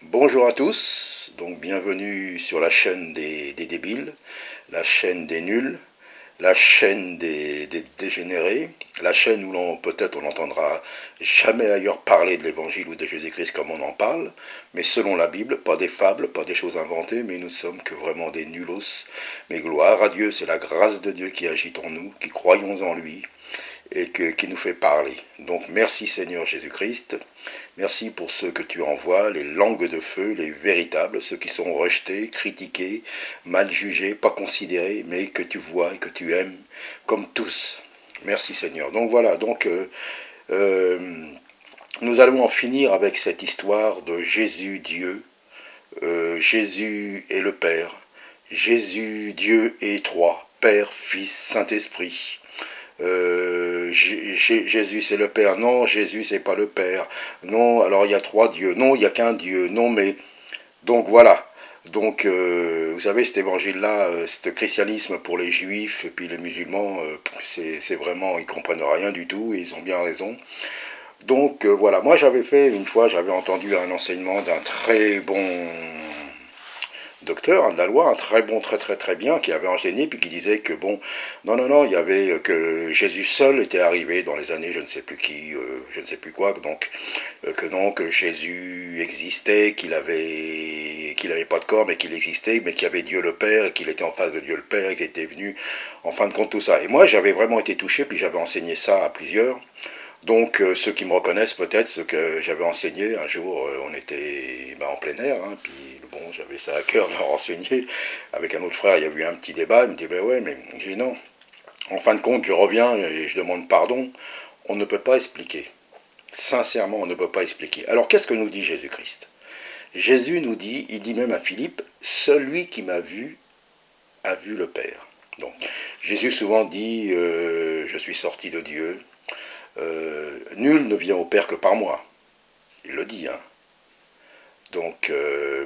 Bonjour à tous, donc bienvenue sur la chaîne des débiles, la chaîne des nuls, la chaîne des dégénérés, la chaîne où peut-être on n'entendra jamais ailleurs parler de l'évangile ou de Jésus-Christ comme on en parle, mais selon la Bible, pas des fables, pas des choses inventées, mais nous sommes que vraiment des nulos. Mais gloire à Dieu, c'est la grâce de Dieu qui agit en nous, qui croyons en lui et qui nous fait parler. Donc merci Seigneur Jésus-Christ. Merci pour ceux que tu envoies, les langues de feu, les véritables, ceux qui sont rejetés, critiqués, mal jugés, pas considérés, mais que tu vois et que tu aimes, comme tous. Merci Seigneur. Donc voilà, euh, nous allons en finir avec cette histoire de Jésus Dieu. Jésus est le Père. Jésus Dieu est trois. Père, Fils, Saint-Esprit. Jésus c'est le Père, non, Jésus c'est pas le Père, non, alors il y a trois dieux, non, il y a qu'un Dieu, non, mais, donc voilà, donc vous savez cet évangile-là, ce christianisme pour les juifs et puis les musulmans, c'est vraiment, ils comprennent rien du tout et ils ont bien raison. Donc voilà, moi j'avais fait une fois, j'avais entendu un enseignement d'un très bon docteur de la loi, un très bon, très bien, qui avait enseigné, puis qui disait que bon, non, il y avait que Jésus seul était arrivé dans les années, je ne sais plus qui, je ne sais plus quoi, donc que non, que Jésus existait, qu'il avait pas de corps, mais qu'il existait, mais qu'il y avait Dieu le Père, et qu'il était en face de Dieu le Père, et qu'il était venu, en fin de compte, tout ça. Et moi, j'avais vraiment été touché, puis j'avais enseigné ça à plusieurs. Donc ceux qui me reconnaissent peut-être, ce que j'avais enseigné, un jour on était en plein air, hein, puis bon j'avais ça à cœur de renseigner, avec un autre frère il y a eu un petit débat, il me dit ben ouais mais j'ai dit non, en fin de compte je reviens et je demande pardon, on ne peut pas expliquer, sincèrement on ne peut pas expliquer. Alors qu'est-ce que nous dit Jésus-Christ? Jésus nous dit, il dit même à Philippe, celui qui m'a vu a vu le Père. Donc Jésus souvent dit je suis sorti de Dieu, nul ne vient au Père que par moi. Il le dit, hein. Donc,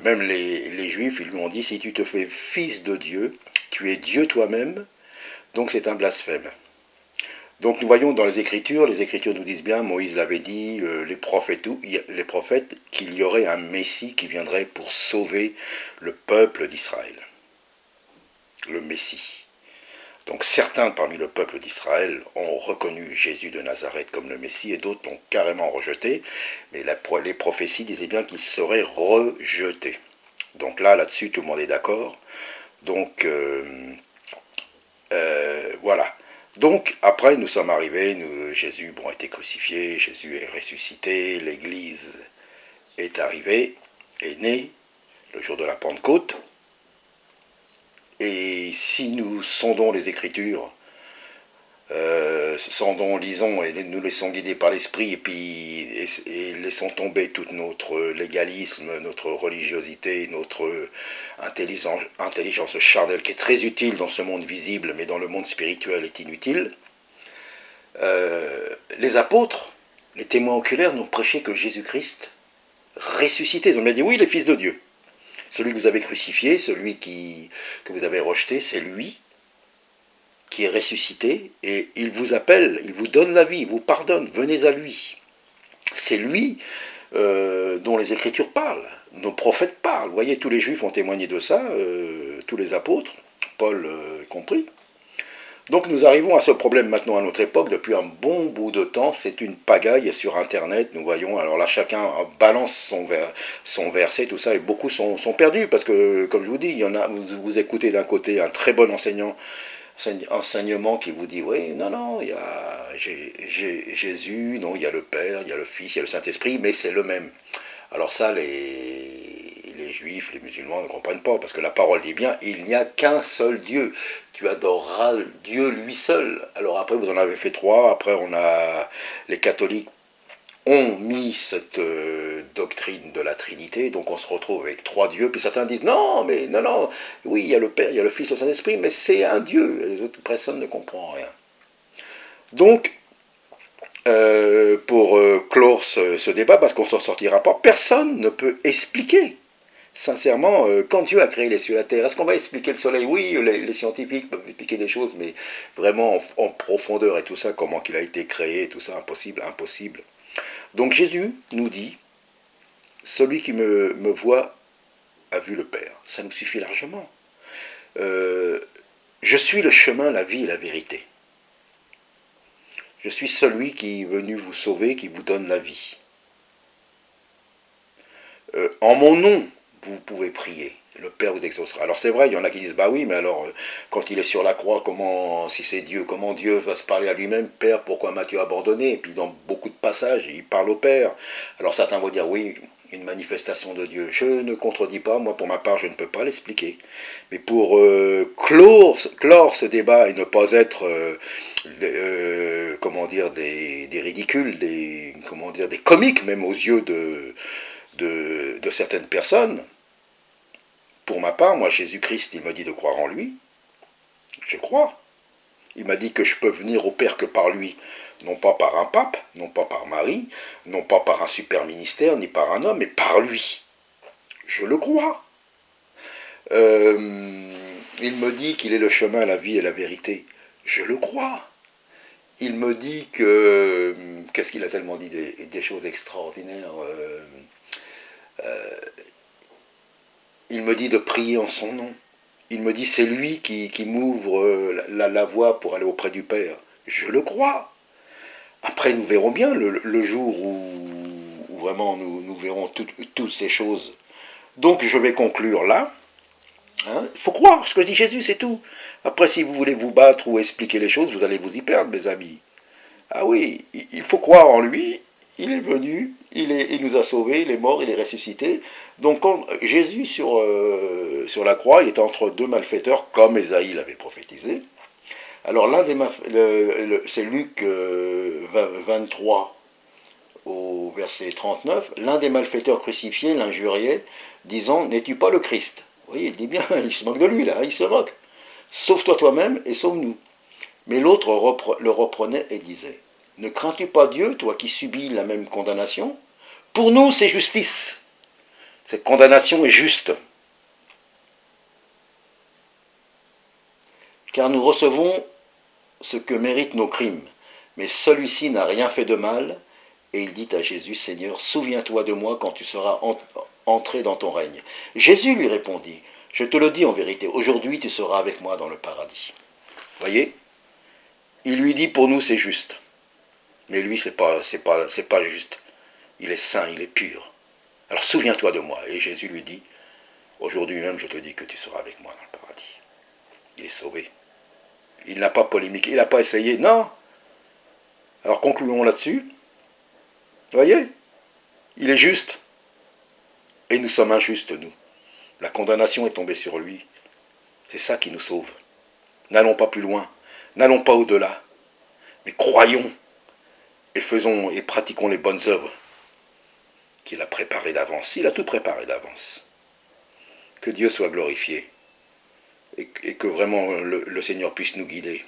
même les Juifs, ils lui ont dit, si tu te fais fils de Dieu, tu es Dieu toi-même, donc c'est un blasphème. Donc nous voyons dans les Écritures nous disent bien, Moïse l'avait dit, les prophètes, qu'il y aurait un Messie qui viendrait pour sauver le peuple d'Israël. Le Messie. Donc certains parmi le peuple d'Israël ont reconnu Jésus de Nazareth comme le Messie et d'autres l'ont carrément rejeté, mais les prophéties disaient bien qu'il serait rejeté. Donc là-dessus, tout le monde est d'accord. Donc voilà. Donc après, nous sommes arrivés, Jésus a été crucifié, Jésus est ressuscité, l'Église est arrivée, est née le jour de la Pentecôte. Et si nous sondons les Écritures, lisons et nous laissons guider par l'esprit et laissons tomber tout notre légalisme, notre religiosité, notre intelligence charnelle qui est très utile dans ce monde visible mais dans le monde spirituel est inutile. Les apôtres, les témoins oculaires n'ont prêché que Jésus-Christ ressuscité. Ils ont bien dit oui, il est fils de Dieu. Celui que vous avez crucifié, que vous avez rejeté, c'est lui qui est ressuscité, et il vous appelle, il vous donne la vie, il vous pardonne, venez à lui. C'est lui dont les Écritures parlent, nos prophètes parlent. Vous voyez, tous les Juifs ont témoigné de ça, tous les apôtres, Paul compris. Donc nous arrivons à ce problème maintenant à notre époque, depuis un bon bout de temps, c'est une pagaille sur Internet, nous voyons, alors là chacun balance son verset, tout ça, et beaucoup sont perdus, parce que comme je vous dis, il y en a, vous écoutez d'un côté un très bon enseignement qui vous dit oui, non, il y a Jésus, non, il y a le Père, il y a le Fils, il y a le Saint-Esprit, mais c'est le même. Alors ça, les Juifs, les musulmans ne comprennent pas, parce que la parole dit bien, il n'y a qu'un seul Dieu. Tu adoreras Dieu lui seul. Alors après, vous en avez fait trois, après les catholiques ont mis cette doctrine de la Trinité, donc on se retrouve avec trois dieux, puis certains disent non, mais non, oui, il y a le Père, il y a le Fils et le Saint-Esprit, mais c'est un Dieu, et les autres personnes ne comprennent rien. Donc, pour clore ce débat, parce qu'on ne s'en sortira pas, personne ne peut expliquer. Sincèrement, quand Dieu a créé les cieux et la terre, est-ce qu'on va expliquer le soleil? Oui, les scientifiques peuvent expliquer des choses, mais vraiment en profondeur et tout ça, comment qu'il a été créé, tout ça, impossible. Donc Jésus nous dit, celui qui me voit a vu le Père. Ça nous suffit largement. Je suis le chemin, la vie et la vérité. Je suis celui qui est venu vous sauver, qui vous donne la vie. En mon nom, vous pouvez prier. Le Père vous exaucera. Alors c'est vrai, il y en a qui disent, bah oui, mais alors, quand il est sur la croix, comment, si c'est Dieu, comment Dieu va se parler à lui-même, Père, pourquoi m'as-tu abandonné? Et puis dans beaucoup de passages, il parle au Père. Alors certains vont dire, oui, une manifestation de Dieu. Je ne contredis pas, moi pour ma part, je ne peux pas l'expliquer. Mais pour clore ce débat et ne pas être, comment dire, des ridicules, comment dire, des comiques même aux yeux de certaines personnes, pour ma part, moi, Jésus-Christ, il m'a dit de croire en lui. Je crois. Il m'a dit que je peux venir au Père que par lui. Non pas par un pape, non pas par Marie, non pas par un super ministère, ni par un homme, mais par lui. Je le crois. Il me dit qu'il est le chemin, la vie et la vérité. Je le crois. Il me dit que... Qu'est-ce qu'il a tellement dit des choses extraordinaires. Il me dit de prier en son nom. Il me dit c'est lui qui m'ouvre la voie pour aller auprès du Père. Je le crois. Après nous verrons bien le jour où vraiment nous verrons toutes ces choses. Donc je vais conclure là. Hein, il faut croire ce que dit Jésus, c'est tout. Après si vous voulez vous battre ou expliquer les choses, vous allez vous y perdre mes amis. Ah oui, il faut croire en lui, il est venu, il nous a sauvés, il est mort, il est ressuscité. Donc quand Jésus sur la croix, il était entre deux malfaiteurs, comme Ésaïe l'avait prophétisé. Alors l'un des c'est Luc 23 au verset 39, l'un des malfaiteurs crucifiés l'injuriait, disant, n'es-tu pas le Christ? Vous voyez, il dit bien, il se moque de lui là, il se moque. Sauve-toi toi-même et sauve-nous. Mais l'autre le reprenait et disait, ne crains-tu pas Dieu, toi qui subis la même condamnation? Pour nous, c'est justice. Cette condamnation est juste. Car nous recevons ce que méritent nos crimes. Mais celui-ci n'a rien fait de mal. Et il dit à Jésus, Seigneur, souviens-toi de moi quand tu seras entré dans ton règne. Jésus lui répondit, je te le dis en vérité, aujourd'hui tu seras avec moi dans le paradis. Voyez? Il lui dit, pour nous c'est juste. Mais lui, c'est pas juste. Il est saint, il est pur. Alors souviens-toi de moi. Et Jésus lui dit, aujourd'hui même, je te dis que tu seras avec moi dans le paradis. Il est sauvé. Il n'a pas polémiqué, il n'a pas essayé. Non. Alors concluons là-dessus. Voyez, il est juste. Et nous sommes injustes, nous. La condamnation est tombée sur lui. C'est ça qui nous sauve. N'allons pas plus loin. N'allons pas au-delà. Mais croyons et faisons et pratiquons les bonnes œuvres qu'il a préparées d'avance. Il a tout préparé d'avance. Que Dieu soit glorifié et que vraiment le Seigneur puisse nous guider.